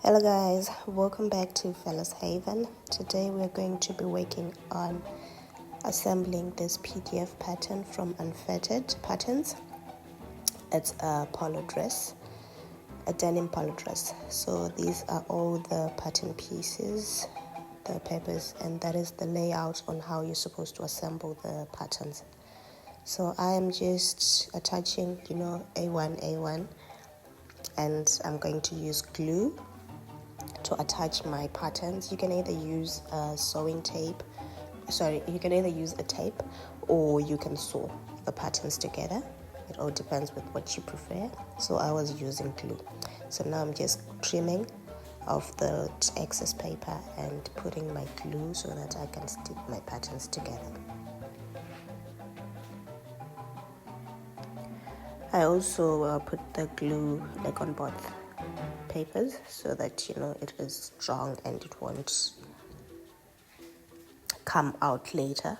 Hello guys, welcome back to Fellas Haven. Today we're going to be working on assembling this PDF pattern from Unfettered Patterns. It's a polo dress, a denim polo dress. So these are all the pattern pieces, the papers, and that is the layout on how you're supposed to assemble the patterns. So I am just attaching, A1, and I'm going to use glue to attach my patterns. You can either use sewing tape, you can either use a tape or you can sew the patterns together. It all depends with what you prefer. So I was using glue. So now I'm just trimming off the excess paper and putting my glue so that I can stick my patterns together. I also put the glue on both papers so that it is strong and it won't come out later.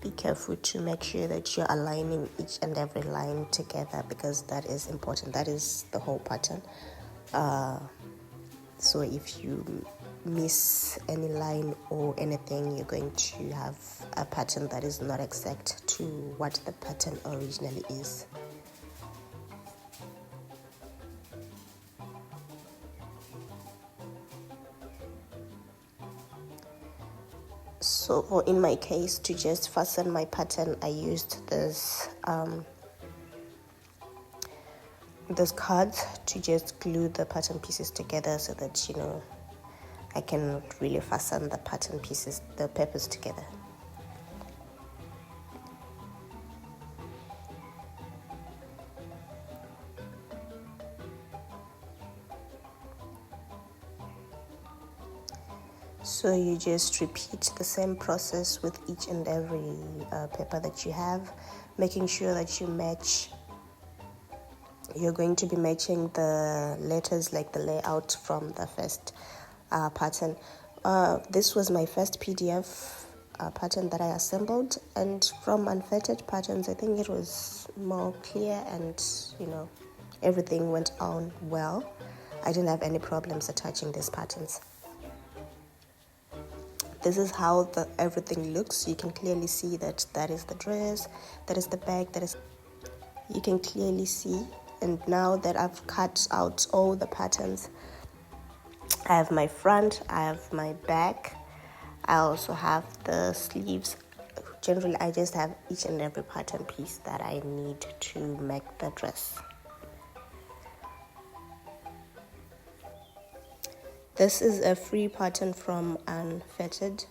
Be careful to make sure that you're aligning each and every line together, because that is important. That is the whole pattern. So if you miss any line or anything, you're going to have a pattern that is not exact to what the pattern originally is. So in my case, to just fasten my pattern, I used this cards to just glue the pattern pieces together so that I can really fasten the pattern pieces, the papers together. So you just repeat the same process with each and every paper that you have, making sure that you match. You're going to be matching the letters, like the layout from the first pattern. This was my first PDF pattern that I assembled, and from Unfettered Patterns, I think it was more clear and everything went on well. I didn't have any problems attaching these patterns. This is how everything looks. You can clearly see that is the dress, that is the bag, you can clearly see. And now that I've cut out all the patterns, I have my front, I have my back, I also have the sleeves. Generally, I just have each and every pattern piece that I need to make the dress. This is a free pattern from Unfettered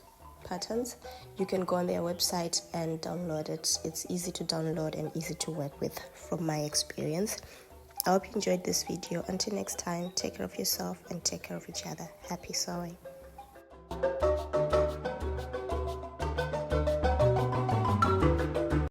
Patterns. You can go on their website and download it. It's easy to download and easy to work with from my experience. I hope you enjoyed this video. Until next time, take care of yourself and take care of each other. Happy sewing.